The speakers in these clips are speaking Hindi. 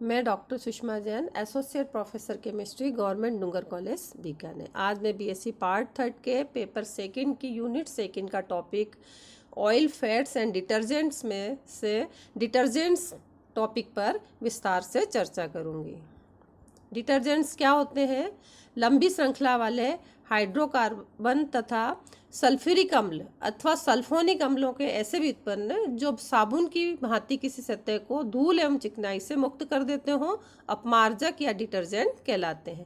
मैं doctor Sushma Jain, associate professor chemistry, government Dungar college Bikaner. आज मैं बीएससी पार्ट 3 के पेपर सेकंड की यूनिट सेकंड का topic oil, fats and detergents में से डिटर्जेंट्स टॉपिक पर विस्तार से चर्चा करूंगी। डिटर्जेंट्स क्या होते हैं? लंबी श्रृंखला वाले हाइड्रोकार्बन तथा सल्फ्यूरिक अम्ल अथवा सल्फोनिक अम्लों के ऐसे व्युत्पन्न जो साबुन की भांति किसी सतह को धूल एवं चिकनाई से मुक्त कर देते हों, अपमार्जक या डिटर्जेंट कहलाते हैं।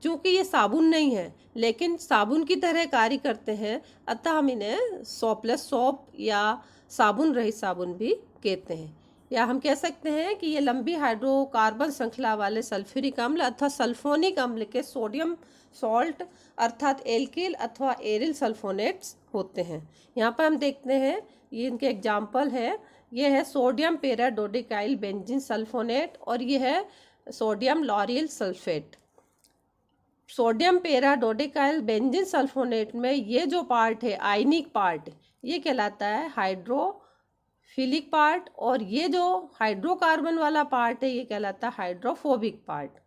चूँकि ये साबुन नहीं है लेकिन साबुन की तरह कार्य करते हैं, अतः हम इन्हें सोपलेस सोप या साबुन रहित साबुन भी कहते हैं। या हम कह सकते हैं कि ये लंबी हाइड्रोकार्बन श्रृंखला वाले सल्फ्यूरिक अम्ल अथवा सल्फोनिक अम्ल के सोडियम सॉल्ट अर्थात एल्किल अथवा एरिल सल्फोनेट्स होते हैं। यहाँ पर हम देखते हैं, ये इनके एग्जाम्पल है। ये है सोडियम पेराडोडिकाइल बेंजीन सल्फोनेट और ये है sodium lauryl sulphate. Sodium paradodecyl benzene sulphonate में ये जो पार्ट है, आयनिक पार्ट, ये कहलाता है हाइड्रोफिलिक पार्ट, और ये जो हाइड्रोकार्बन वाला पार्ट है ये कहलाता है हाइड्रोफोबिक पार्ट।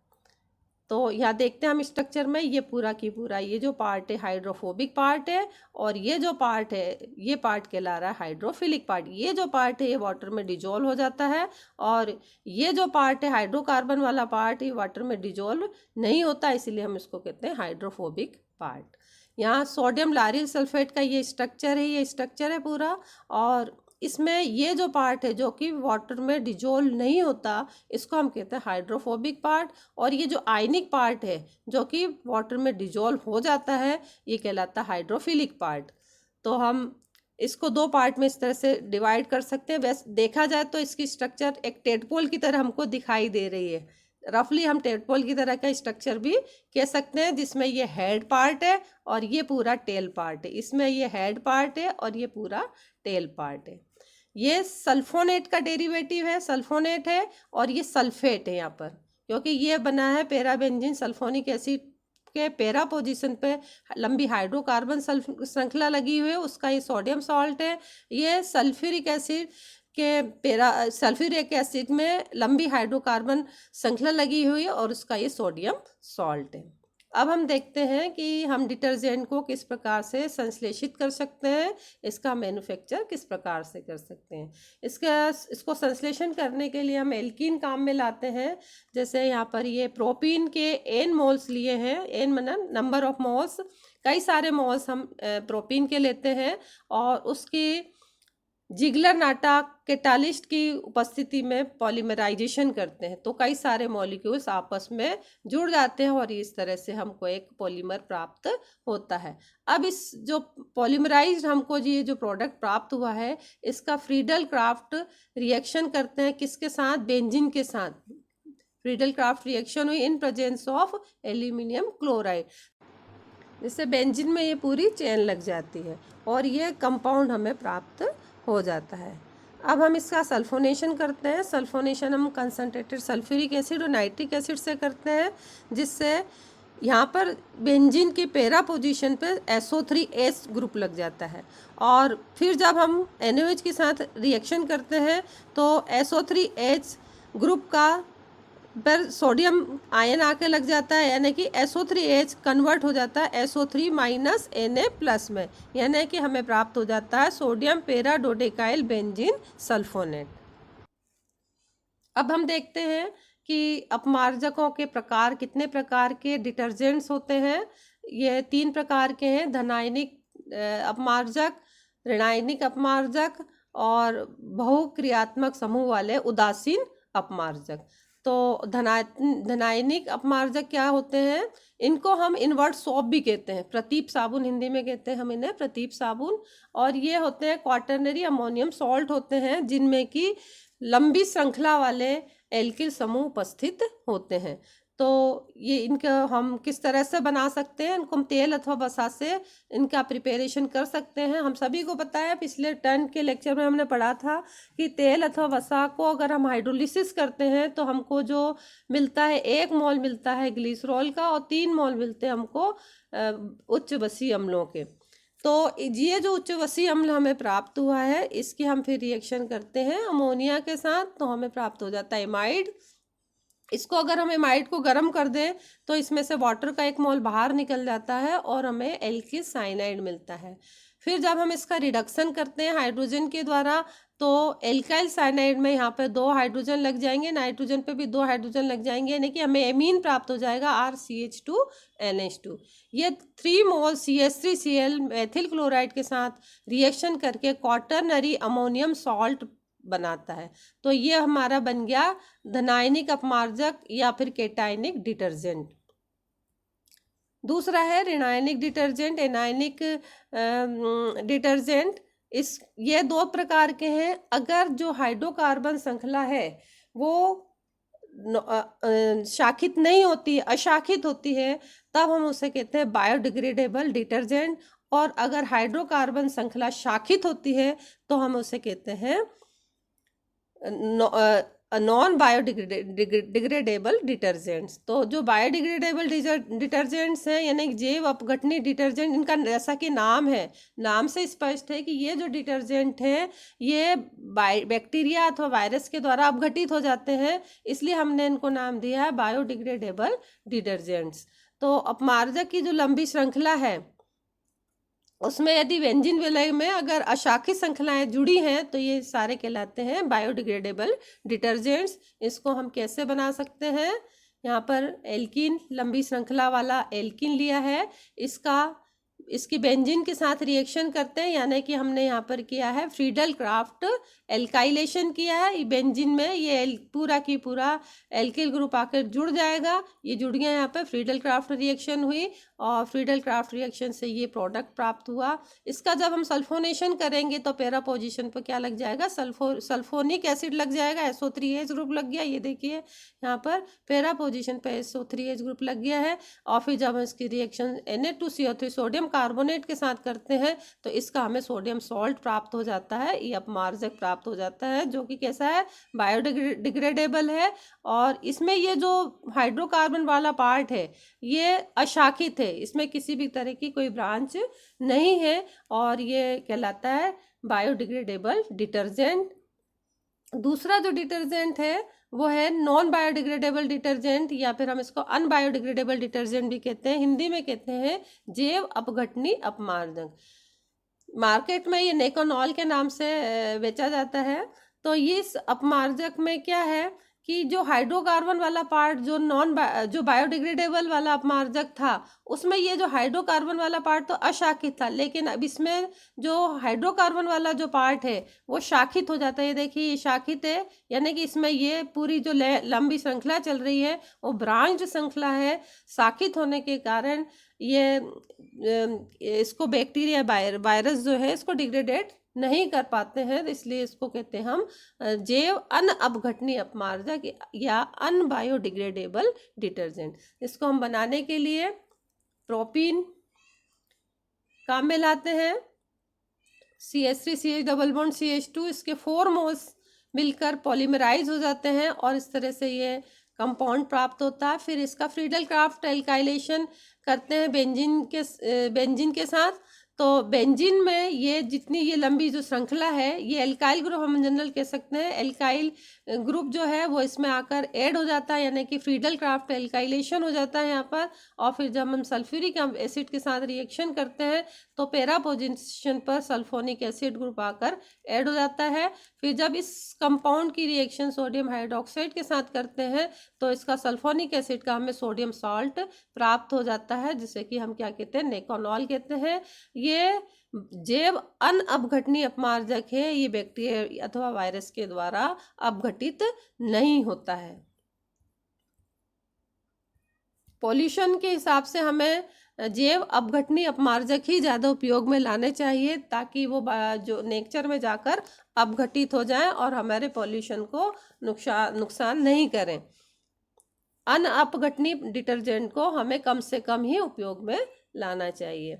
तो यहाँ देखते हैं हम स्ट्रक्चर में, ये पूरा की पूरा ये जो पार्ट है हाइड्रोफोबिक पार्ट है, और ये जो पार्ट है ये पार्ट कहला रहा है हाइड्रोफिलिक पार्ट। ये जो पार्ट है ये वाटर में डिजोल्व हो जाता है, और ये जो पार्ट है हाइड्रोकार्बन वाला पार्ट ये वाटर में डिजोल्व नहीं होता, इसीलिए हम इसको कहते हैं हाइड्रोफोबिक पार्ट। यहाँ सोडियम लॉरियल सल्फेट का ये स्ट्रक्चर है, ये स्ट्रक्चर है पूरा, और इसमें ये जो पार्ट है जो कि वाटर में डिजोल्व नहीं होता, इसको हम कहते हैं हाइड्रोफोबिक पार्ट। और ये जो आयनिक पार्ट है जो कि वाटर में डिजोल्व हो जाता है, ये कहलाता है हाइड्रोफिलिक पार्ट। तो हम इसको दो पार्ट में इस तरह से डिवाइड कर सकते हैं। वैसे देखा जाए तो इसकी स्ट्रक्चर एक टेडपोल की तरह हमको दिखाई दे रही है। रफली हम टेडपोल की तरह का स्ट्रक्चर भी कह सकते हैं, जिसमें ये हेड पार्ट है और ये पूरा टेल पार्ट है। इसमें ये हेड पार्ट है और ये पूरा टेल पार्ट है। ये सल्फोनेट का डेरिवेटिव है, सल्फोनेट है, और ये सल्फेट है यहाँ पर, क्योंकि ये बना है पेराबेंजीन सल्फोनिक एसिड के पैरा पोजीशन पे लंबी हाइड्रोकार्बन श्रृंखला लगी हुई है, उसका ये सोडियम सॉल्ट है। ये सल्फ्यूरिक एसिड के सल्फ्यूरिक एसिड में लंबी हाइड्रोकार्बन श्रृंखला लगी हुई है और उसका ये सोडियम सॉल्ट है। अब हम देखते हैं कि हम डिटर्जेंट को किस प्रकार से संश्लेषित कर सकते हैं, इसका मैन्युफैक्चर किस प्रकार से कर सकते हैं। इसको संश्लेषण करने के लिए हम एल्कीन काम में लाते हैं। जैसे यहाँ पर ये प्रोपीन के n मोल्स लिए हैं, n मतलब नंबर ऑफ मोल्स, कई सारे मोल्स हम प्रोपीन के लेते हैं, और उसकी जिगलर नाटा कैटालिस्ट की उपस्थिति में पॉलीमराइजेशन करते हैं, तो कई सारे मॉलिक्यूल्स आपस में जुड़ जाते हैं और इस तरह से हमको एक पॉलीमर प्राप्त होता है। अब इस जो पॉलीमराइज्ड हमको ये जो प्रोडक्ट प्राप्त हुआ है, इसका फ्रीडल क्राफ्ट रिएक्शन करते हैं किसके साथ? बेंजीन के साथ। फ्रीडल क्राफ्ट रिएक्शन हुई in presence of aluminium chloride, जिससे बेंजीन में ये पूरी चेन लग जाती है और ये कंपाउंड हमें प्राप्त हो जाता है। अब हम इसका सल्फोनेशन करते हैं। सल्फोनेशन हम कंसनट्रेटेड सल्फ्यूरिक एसिड और नाइट्रिक एसिड से करते हैं, जिससे यहाँ पर बेंजीन की पैरा पोजीशन पे SO3H ग्रुप लग जाता है, और फिर जब हम NaOH के साथ रिएक्शन करते हैं तो SO3H ग्रुप का पर सोडियम आयन आके लग जाता है, यानी कि SO3H कन्वर्ट हो जाता है SO3 माइनस Na+ में, यानी कि हमें प्राप्त हो जाता है सोडियम पेराडोडिकाइल बेंजीन सल्फोनेट। अब हम देखते हैं कि अपमार्जकों के प्रकार, कितने प्रकार के डिटर्जेंट्स होते हैं। ये 3 प्रकार के हैं: धनायनिक अपमार्जक, ऋणायनिक अपमार्जक और बहुक्रियात्मक समूह वाले उदासीन अपमार्जक। तो धनायनिक अपमार्जक क्या होते हैं? इनको हम इनवर्ट सोप भी कहते हैं, प्रतीप साबुन हिंदी में कहते हैं हम इन्हें, प्रतीप साबुन। और ये होते हैं क्वाटरनरी अमोनियम सॉल्ट होते हैं, जिनमें कि लंबी श्रृंखला वाले एल्किल समूह उपस्थित होते हैं। तो ये इनका हम किस तरह से बना सकते हैं? इनको हम तेल अथवा वसा से इनका प्रिपरेशन कर सकते हैं। हम सभी को पता है, पिछले टर्म के लेक्चर में हमने पढ़ा था कि तेल अथवा वसा को अगर हम हाइड्रोलिसिस करते हैं तो हमको जो मिलता है, 1 मोल मिलता है ग्लिसरॉल का और 3 मोल मिलते हैं हमको उच्च वसीय अम्लों के। तो ये जो उच्च वसीय अम्ल हमें प्राप्त हुआ है, इसकी हम फिर रिएक्शन करते हैं अमोनिया के साथ, तो हमें प्राप्त हो जाता है एमाइड। इसको अगर हम एमाइड को गर्म कर दें तो इसमें से वाटर का एक मोल बाहर निकल जाता है और हमें एल्किल साइनाइड मिलता है। फिर जब हम इसका रिडक्शन करते हैं हाइड्रोजन के द्वारा तो एल्काइल साइनाइड में यहाँ पे 2 हाइड्रोजन लग जाएंगे, नाइट्रोजन पे भी 2 हाइड्रोजन लग जाएंगे, यानी कि हमें एमीन प्राप्त हो जाएगा RCH2NH2। ये 3 मोल CH3Cl मेथिल क्लोराइड के साथ रिएक्शन करके क्वाटरनरी अमोनियम सॉल्ट बनाता है। तो ये हमारा बन गया धनायनिक अपमार्जक या फिर केटायनिक डिटर्जेंट। दूसरा है ऋणायनिक डिटर्जेंट, एनायनिक डिटर्जेंट। ये 2 प्रकार के हैं। अगर जो हाइड्रोकार्बन श्रृंखला है वो शाखित नहीं होती, अशाखित होती है, तब हम उसे कहते हैं बायोडिग्रेडेबल डिटर्जेंट। और अगर हाइड्रोकार्बन श्रृंखला शाखित होती है तो हम उसे कहते हैं नॉन बायोडिग्रेडेबल डिटर्जेंट्स। तो जो बायोडिग्रेडेबल डिटर्जेंट्स हैं यानी जैव अपघटनीय डिटर्जेंट, इनका जैसा कि नाम है, नाम से स्पष्ट है कि ये जो डिटर्जेंट हैं ये बैक्टीरिया अथवा वायरस के द्वारा अपघटित हो जाते हैं, इसलिए हमने इनको नाम दिया है बायोडिग्रेडेबल डिटर्जेंट्स। तो अपमार्जक की जो लंबी श्रृंखला है उसमें यदि बेंजीन विलय में अगर अशाखित श्रृंखलाएं जुड़ी हैं तो ये सारे कहलाते हैं बायोडिग्रेडेबल डिटर्जेंट्स। इसको हम कैसे बना सकते हैं, यहाँ पर एल्कीन, लंबी श्रृंखला वाला एल्कीन लिया है, इसकी बेंजीन के साथ रिएक्शन करते हैं, यानी कि हमने यहाँ पर किया है फ्रीडल क्राफ्ट एल्काइलेशन किया है। बेंजीन में ये पूरा की पूरा एल्किल ग्रुप आकर जुड़ जाएगा, ये जुड़ गया, यहाँ पर फ्रीडल क्राफ्ट रिएक्शन हुई और फ्रीडल क्राफ्ट रिएक्शन से ये प्रोडक्ट प्राप्त हुआ। इसका जब हम सल्फोनेशन करेंगे तो पैरा पोजीशन पर क्या लग जाएगा, सल्फोनिक एसिड लग जाएगा, SO3H ग्रुप लग गया। ये देखिए यहाँ पर पैरा पोजीशन पर SO3H ग्रुप लग गया है। और फिर जब हम इसकी रिएक्शन Na2CO3 सोडियम कार्बोनेट के साथ करते हैं तो इसका हमें सोडियम सॉल्ट प्राप्त हो जाता है, ये अपमार्जक प्राप्त हो जाता है, जो कि कैसा है, बायोडिग्रेडेबल है। और इसमें ये जो हाइड्रोकार्बन वाला पार्ट है ये अशाखित है, इसमें किसी भी तरह की कोई ब्रांच नहीं है और ये कहलाता है बायोडिग्रेडेबल डिटर्जेंट। दूसरा जो डिटर्जेंट है वो है नॉन बायोडिग्रेडेबल डिटर्जेंट, या फिर हम इसको अनबायोडिग्रेडेबल डिटर्जेंट भी कहते हैं, हिंदी में कहते हैं जैव अपघटनीय अपमार्जक। मार्केट में ये नेकोनॉल के नाम से बेचा जाता है। तो ये इस अपमार्जक में क्या है कि जो हाइड्रोकार्बन वाला पार्ट जो बायोडिग्रेडेबल वाला अपमार्जक था उसमें ये जो हाइड्रोकार्बन वाला पार्ट तो अशाखित था, लेकिन अब इसमें जो हाइड्रोकार्बन वाला जो पार्ट है वो शाखित हो जाता है। ये देखिए ये शाखित है, यानी कि इसमें ये पूरी जो लंबी श्रृंखला चल रही है वो ब्रांच श्रृंखला है। शाखित होने के कारण ये इसको बैक्टीरिया वायरस जो है इसको डिग्रेडेट नहीं कर पाते हैं, इसलिए इसको कहते हैं हम जैव अनअपघटनीय अपमार्जक या अनबायोडिग्रेडेबल डिटर्जेंट। इसको हम बनाने के लिए प्रोपीन काम में लाते हैं, CH3CH डबल बॉन्ड CH2, इसके 4 मोल्स मिलकर पॉलीमराइज हो जाते हैं और इस तरह से ये कंपाउंड प्राप्त होता है। फिर इसका फ्रीडल क्राफ्ट एल्काइलेशन करते हैं बेंजीन के साथ। तो बेंजीन में ये जितनी ये लंबी जो श्रृंखला है ये एल्काइल ग्रुप हम जनरल कह सकते हैं, एल्काइल ग्रुप जो है वो इसमें आकर ऐड हो जाता है, यानी कि फ्रीडल क्राफ्ट एल्काइलेशन हो जाता है यहाँ पर। और फिर जब हम सल्फ्यूरिक एसिड के साथ रिएक्शन करते हैं तो पैरा पोजीशन पर सल्फोनिक एसिड ग्रुप आकर ऐड हो जाता है। फिर जब इस कंपाउंड की रिएक्शन सोडियम हाइड्रोक्साइड के साथ करते हैं तो इसका सल्फोनिक एसिड का हमें सोडियम सॉल्ट प्राप्त हो जाता है, जिसे कि हम क्या कहते हैं, नेकोनॉल कहते हैं। ये जैव अनअपघटनीय अपमार्जक है, ये बैक्टीरिया अथवा वायरस के द्वारा अपघटित नहीं होता है। पॉल्यूशन के हिसाब से हमें जैव अपघटनीय अपमार्जक ही ज़्यादा उपयोग में लाने चाहिए ताकि वो जो नेचर में जाकर अपघटित हो जाएं और हमारे पॉल्यूशन को नुकसान नहीं करें। अनअपघटनीय डिटर्जेंट को हमें कम से कम ही उपयोग में लाना चाहिए।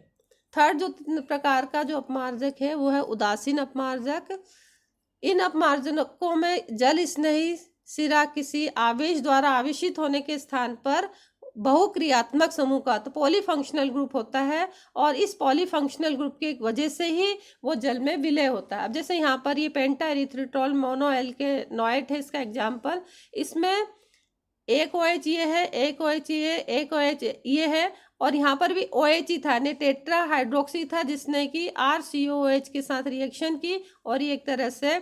थर्ड जो प्रकार का जो अपमार्जक है वो है उदासीन अपमार्जक। इन अपमार्जकों में जल स्नेही सिरा किसी आवेश द्वारा आवेशित होने के स्थान पर बहुक्रियात्मक समूह का तो पॉलीफंक्शनल ग्रुप होता है और इस पॉलीफंक्शनल ग्रुप की वजह से ही वो जल में विलय होता है। अब जैसे यहाँ पर ये पेंटा एरिथ्रिटोल मोनोएल्केनोएट है इसका एग्जाम्पल, इसमें एक OH ये है, एक OH ये, एक OH ये है, और यहाँ पर भी OH ही था, ने टेट्रा हाइड्रोक्सी था जिसने कि RCOOH के साथ रिएक्शन की और ये एक तरह से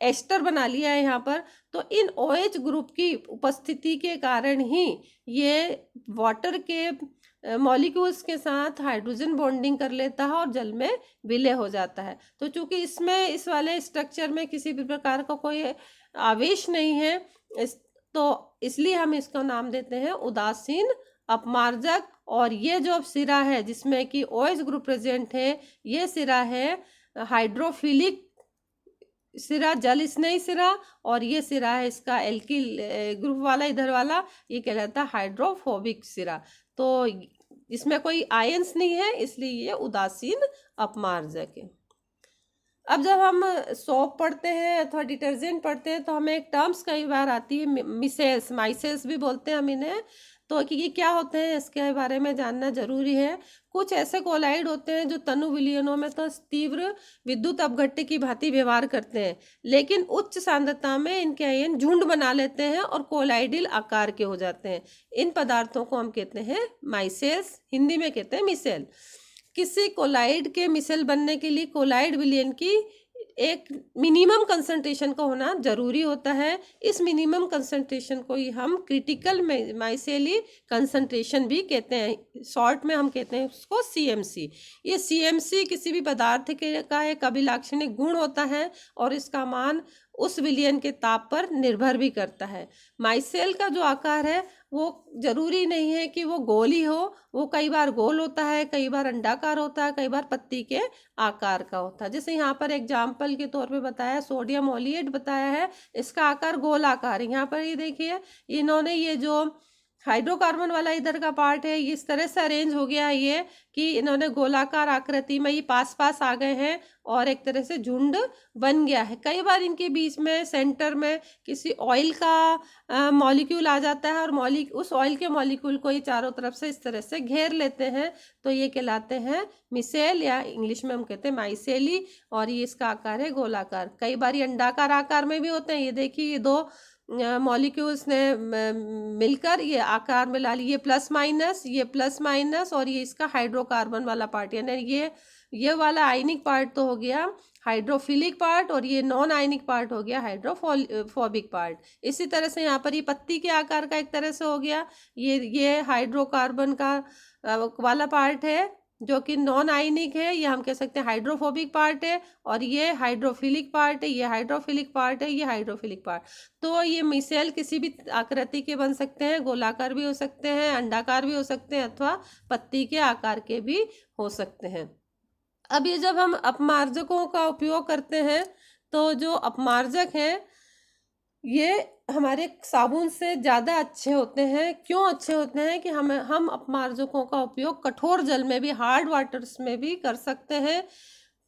एस्टर बना लिया है यहाँ पर। तो इन OH ग्रुप की उपस्थिति के कारण ही ये वाटर के मॉलिक्यूल्स के साथ हाइड्रोजन बॉन्डिंग कर लेता है और जल में विलय हो जाता है। तो चूंकि इसमें इस वाले स्ट्रक्चर में किसी भी प्रकार का कोई आवेश नहीं है, तो इसलिए हम इसका नाम देते हैं उदासीन अपमार्जक। और ये जो सिरा है जिसमें कि OH ग्रुप प्रेजेंट है, ये सिरा है हाइड्रोफिलिक सिरा, जल स्नेही सिरा, और ये सिरा है इसका एल्किल ग्रुप वाला, इधर वाला, ये कहलाता है हाइड्रोफोबिक सिरा। तो इसमें कोई आयंस नहीं है, इसलिए ये उदासीन अपमार्जक है। अब जब हम सोप पढ़ते हैं अथवा डिटर्जेंट पढ़ते हैं तो हमें एक टर्म्स कई बार आती है, मिसेल्स, माइसेल्स भी बोलते हैं हम इन्हें। तो कि ये क्या होते हैं इसके बारे में जानना जरूरी है। कुछ ऐसे कोलाइड होते हैं जो तनु विलयनों में तो तीव्र विद्युत अपघट्य की भांति व्यवहार करते हैं, लेकिन उच्च सांद्रता में इनके आयन झुंड बना लेते हैं और कोलाइडल आकार के हो जाते हैं। इन पदार्थों को हम कहते हैं माइसेल्स, हिंदी में कहते हैं मिसेल। किसी कोलाइड के मिसेल बनने के लिए कोलाइड विलयन की एक मिनिमम कंसंट्रेशन का होना जरूरी होता है। इस मिनिमम कंसंट्रेशन को ही हम क्रिटिकल माइसेली कंसंट्रेशन भी कहते हैं, शॉर्ट में हम कहते हैं उसको CMC। ये CMC किसी भी पदार्थ के का एक अभिलाक्षणिक गुण होता है और इसका मान उस विलयन के ताप पर निर्भर भी करता है। माइसेल का जो आकार है वो जरूरी नहीं है कि वो गोल ही हो, वो कई बार गोल होता है, कई बार अंडाकार होता है, कई बार पत्ती के आकार का होता है। जैसे यहाँ पर एग्जाम्पल के तौर पे बताया, सोडियम ऑलिएट बताया है, इसका आकार गोल आकार है। यहाँ पर ये देखिए इन्होंने ये जो हाइड्रोकार्बन वाला इधर का पार्ट है इस तरह से अरेंज हो गया है ये कि इन्होंने गोलाकार आकृति में ये पास पास आ गए हैं और एक तरह से झुंड बन गया है। कई बार इनके बीच में सेंटर में किसी ऑयल का मॉलिक्यूल आ जाता है और उस ऑयल के मॉलिक्यूल को ही चारों तरफ से इस तरह से घेर लेते हैं, तो ये कहलाते हैं मिसेल, या इंग्लिश में हम कहते हैं माइसेली। और ये इसका आकार है गोलाकार। कई बार ये अंडाकार आकार में भी होते हैं। ये देखिए ये दो मॉलिक्यूल्स ने मिलकर ये आकार में ला ली, ये प्लस माइनस, ये प्लस माइनस, और ये इसका हाइड्रोकार्बन वाला पार्ट, यानी ये वाला आयनिक पार्ट तो हो गया हाइड्रोफिलिक पार्ट और ये नॉन आयनिक पार्ट हो गया हाइड्रोफोबिक पार्ट। इसी तरह से यहाँ पर ये पत्ती के आकार का एक तरह से हो गया, ये हाइड्रोकार्बन का वाला पार्ट है जो कि नॉन आयनिक है, ये हम कह सकते हैं हाइड्रोफोबिक पार्ट है, और ये हाइड्रोफिलिक पार्ट है, ये हाइड्रोफिलिक पार्ट है, ये हाइड्रोफिलिक पार्ट। तो ये मिसेल किसी भी आकृति के बन सकते हैं, गोलाकार भी हो सकते हैं, अंडाकार भी हो सकते हैं, अथवा पत्ती के आकार के भी हो सकते हैं। अब ये जब हम अपमार्जकों का उपयोग करते हैं तो जो अपमार्जक हैं ये हमारे साबुन से ज़्यादा अच्छे होते हैं। क्यों अच्छे होते हैं कि हम अपमार्जकों का उपयोग कठोर जल में भी, हार्ड वाटर्स में भी कर सकते हैं,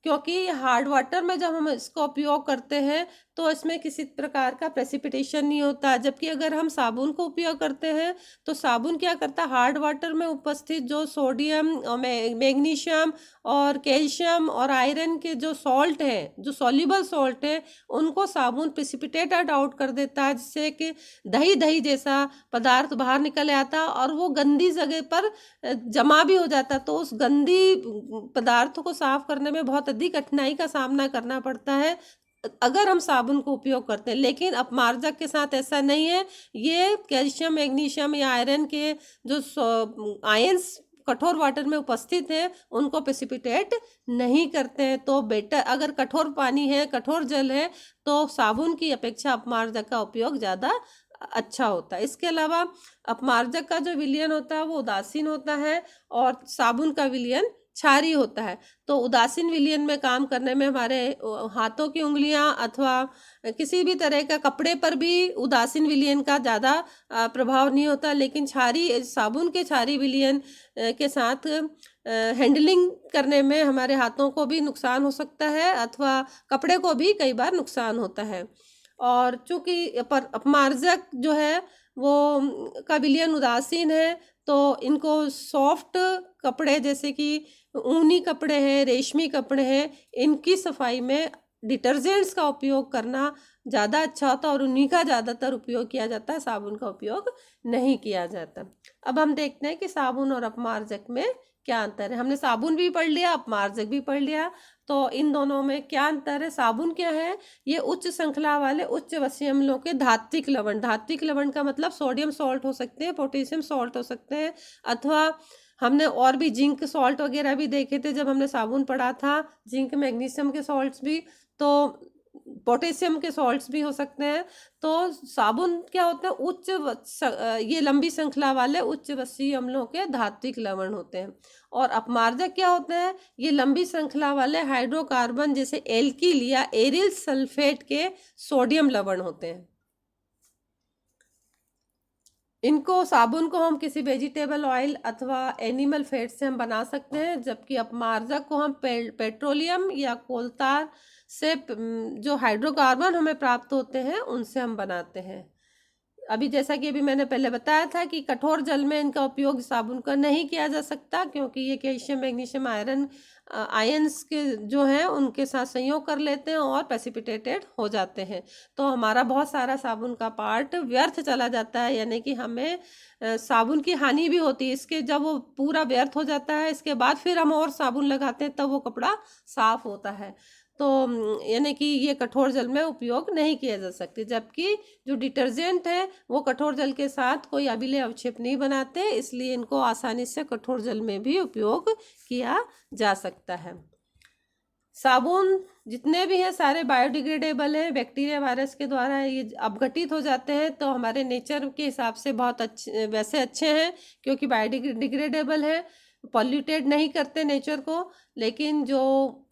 क्योंकि हार्ड वाटर में जब हम इसका उपयोग करते हैं तो इसमें किसी प्रकार का प्रेसिपिटेशन नहीं होता। जबकि अगर हम साबुन को उपयोग करते हैं तो साबुन क्या करता है, हार्ड वाटर में उपस्थित जो सोडियम और मैग्नीशियम और कैल्शियम और आयरन के जो सॉल्ट है, जो सॉल्युबल सॉल्ट है, उनको साबुन प्रेसिपिटेटेड आउट कर देता है, जिससे कि दही दही जैसा पदार्थ बाहर निकल आता है और वो गंदी जगह पर जमा भी हो जाता है। तो उस गंदी पदार्थों को साफ करने में बहुत अधिक कठिनाई का सामना करना पड़ता है अगर हम साबुन को उपयोग करते हैं। लेकिन अपमार्जक के साथ ऐसा नहीं है। ये कैल्शियम, मैग्नीशियम या आयरन के जो आयंस कठोर वाटर में उपस्थित हैं उनको प्रेसिपिटेट नहीं करते हैं। तो बेटर, अगर कठोर पानी है, कठोर जल है, तो साबुन की अपेक्षा अपमार्जक का उपयोग ज़्यादा अच्छा होता है। इसके अलावा अपमार्जक का जो विलयन होता है वो उदासीन होता है और साबुन का विलयन क्षारीय होता है। तो उदासीन विलयन में काम करने में हमारे हाथों की उंगलियां अथवा किसी भी तरह का कपड़े पर भी उदासीन विलयन का ज़्यादा प्रभाव नहीं होता, लेकिन साबुन के क्षारीय विलयन के साथ हैंडलिंग करने में हमारे हाथों को भी नुकसान हो सकता है अथवा कपड़े को भी कई बार नुकसान होता है। और चूँकि अपमार्जक जो है वो का विलयन उदासीन है, तो इनको सॉफ्ट कपड़े जैसे कि ऊनी कपड़े हैं, रेशमी कपड़े हैं, इनकी सफाई में डिटर्जेंट्स का उपयोग करना ज़्यादा अच्छा होता है और उन्हीं का ज़्यादातर उपयोग किया जाता है, साबुन का उपयोग नहीं किया जाता। अब हम देखते हैं कि साबुन और अपमार्जक में क्या अंतर है। हमने साबुन भी पढ़ लिया, अपमार्जक भी पढ़ लिया, तो इन दोनों में क्या अंतर है। साबुन क्या है, ये उच्च श्रृंखला वाले उच्च वसीय अम्लों के धात्विक लवण, धात्विक लवण का मतलब सोडियम सॉल्ट हो सकते हैं, पोटेशियम सॉल्ट हो सकते हैं, अथवा हमने और भी जिंक सॉल्ट वगैरह भी देखे थे जब हमने साबुन पढ़ा था, जिंक मैग्नीशियम के सॉल्ट्स भी, तो पोटेशियम के सॉल्ट्स भी हो सकते हैं। तो साबुन क्या होता है, ये लंबी श्रृंखला वाले उच्च वसीय अम्लों के धात्विक लवण होते हैं। और अपमार्जक क्या होते हैं, ये लंबी श्रृंखला वाले हाइड्रोकार्बन जैसे एल्किल या एरिल सल्फेट के सोडियम लवण होते हैं। इनको साबुन को हम किसी वेजिटेबल ऑयल अथवा एनिमल फैट से हम बना सकते हैं, जबकि अपमार्जक को हम पेट्रोलियम या कोलतार से जो हाइड्रोकार्बन हमें प्राप्त होते हैं उनसे हम बनाते हैं। अभी जैसा कि अभी मैंने पहले बताया था कि कठोर जल में इनका उपयोग साबुन का नहीं किया जा सकता, क्योंकि ये कैल्शियम मैग्नीशियम आयरन आयंस के जो हैं उनके साथ संयोग कर लेते हैं और प्रेसिपिटेटेड हो जाते हैं। तो हमारा बहुत सारा साबुन का पार्ट व्यर्थ चला जाता है, यानी कि हमें साबुन की हानि भी होती है। इसके जब वो पूरा व्यर्थ हो जाता है, इसके बाद फिर हम और साबुन लगाते हैं तब वो कपड़ा साफ होता है। तो यानी कि ये कठोर जल में उपयोग नहीं किया जा सकती, जबकि जो डिटर्जेंट है वो कठोर जल के साथ कोई अभिलय अवक्षेप नहीं बनाते, इसलिए इनको आसानी से कठोर जल में भी उपयोग किया जा सकता है। साबुन जितने भी हैं सारे बायोडिग्रेडेबल हैं, बैक्टीरिया वायरस के द्वारा ये अपघटित हो जाते हैं, तो हमारे नेचर के हिसाब से बहुत अच्छे, वैसे अच्छे हैं क्योंकि बायोडिग्रेडेबल है, पॉल्यूटेड नहीं करते नेचर को। लेकिन जो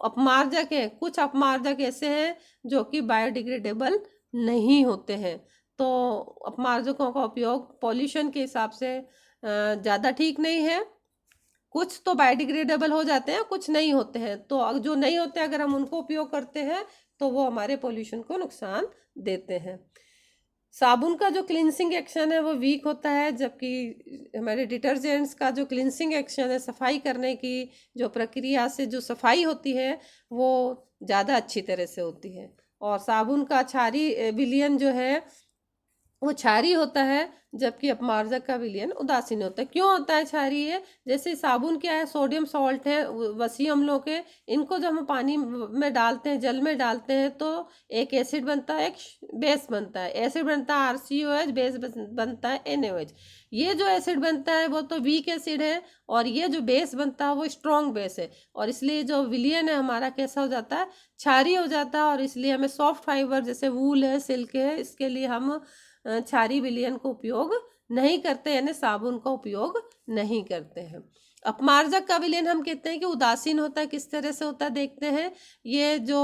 अपमार्जक है, कुछ अपमार्जक ऐसे हैं जो कि बायोडिग्रेडेबल नहीं होते हैं, तो अपमार्जकों का उपयोग पॉल्यूशन के हिसाब से ज़्यादा ठीक नहीं है। कुछ तो बायोडिग्रेडेबल हो जाते हैं, कुछ नहीं होते हैं, तो जो नहीं होते अगर हम उनको उपयोग करते हैं तो वो हमारे पोल्यूशन को नुकसान देते हैं। साबुन का जो क्लिनसिंग एक्शन है वो वीक होता है, जबकि हमारे डिटर्जेंट्स का जो क्लिनसिंग एक्शन है, सफाई करने की जो प्रक्रिया से जो सफाई होती है वो ज़्यादा अच्छी तरह से होती है। और साबुन का क्षारीय विलयन जो है वो क्षारीय होता है, जबकि अपमार्जक का विलयन उदासीन होता है। क्यों होता है क्षारीय? जैसे साबुन क्या है, सोडियम सॉल्ट है वसीय अम्लों के, इनको जब हम पानी में डालते हैं, जल में डालते हैं, तो एक एसिड बनता है, एक बेस बनता है। एसिड बनता है RCOH, बेस बनता है NaOH। ये जो एसिड बनता है वो तो वीक एसिड है, और ये जो बेस बनता है वो स्ट्रॉन्ग बेस है, और इसलिए जो विलयन है हमारा कैसा हो जाता है, क्षारीय हो जाता है। और इसलिए हमें सॉफ्ट फाइबर जैसे वूल है, सिल्क है, इसके लिए हम क्षारीय विलयन को उपयोग नहीं करते, यानी साबुन का उपयोग नहीं करते हैं। अपमार्जक का विलयन हम कहते हैं कि उदासीन होता है। किस तरह से होता है देखते हैं। ये जो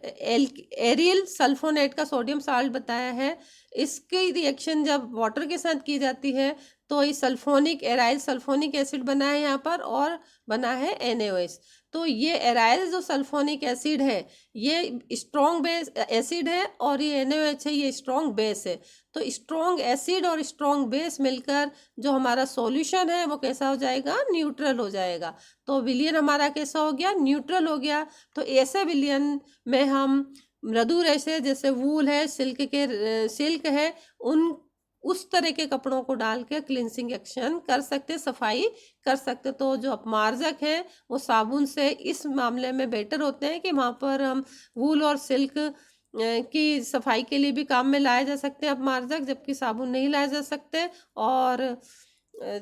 एरिल सल्फोनेट का सोडियम साल्ट बताया है, इसकी रिएक्शन जब वाटर के साथ की जाती है तो ये एराइल सल्फोनिक एसिड बना है यहाँ पर, और बना है NaOH। तो ये एराइल जो सल्फोनिक एसिड है ये स्ट्रॉन्ग बेस एसिड है, और ये NaOH है ये स्ट्रॉन्ग बेस है। तो स्ट्रॉन्ग एसिड और स्ट्रॉन्ग बेस मिलकर जो हमारा सॉल्यूशन है वो कैसा हो जाएगा, न्यूट्रल हो जाएगा। तो विलयन हमारा कैसा हो गया, न्यूट्रल हो गया। तो ऐसे विलयन में हम मृदु रेशे जैसे वूल है, सिल्क है, उस तरह के कपड़ों को डाल के क्लिनसिंग एक्शन कर सकते, सफाई कर सकते। तो जो अपमार्जक है वो साबुन से इस मामले में बेटर होते हैं कि वहाँ पर हम वूल और सिल्क की सफाई के लिए भी काम में लाए जा सकते हैं अपमार्जक, जबकि साबुन नहीं लाए जा सकते। और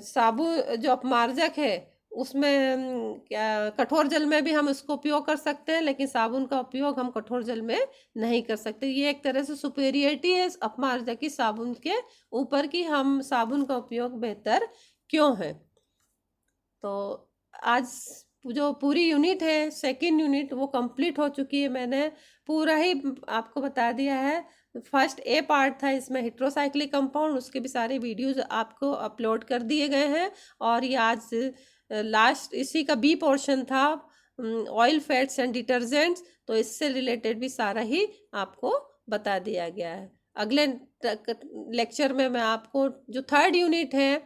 साबुन जो अपमार्जक है उसमें क्या कठोर जल में भी हम इसको उपयोग कर सकते हैं, लेकिन साबुन का उपयोग हम कठोर जल में नहीं कर सकते। ये एक तरह से सुपेरियरिटी है अपमार्जक की साबुन के ऊपर की, हम साबुन का उपयोग बेहतर क्यों है। तो आज जो पूरी यूनिट है, सेकंड यूनिट, वो कंप्लीट हो चुकी है। मैंने पूरा ही आपको बता दिया है। फर्स्ट A पार्ट था, इसमें हेट्रोसाइक्लिक कंपाउंड, उसके भी सारे वीडियोस आपको अपलोड कर दिए गए हैं। और ये आज लास्ट इसी का B पोर्शन था, ऑयल फैट्स एंड डिटर्जेंट्स, तो इससे रिलेटेड भी सारा ही आपको बता दिया गया है। अगले लेक्चर में मैं आपको जो थर्ड यूनिट है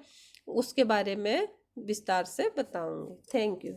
उसके बारे में विस्तार से बताऊंगी। Thank you.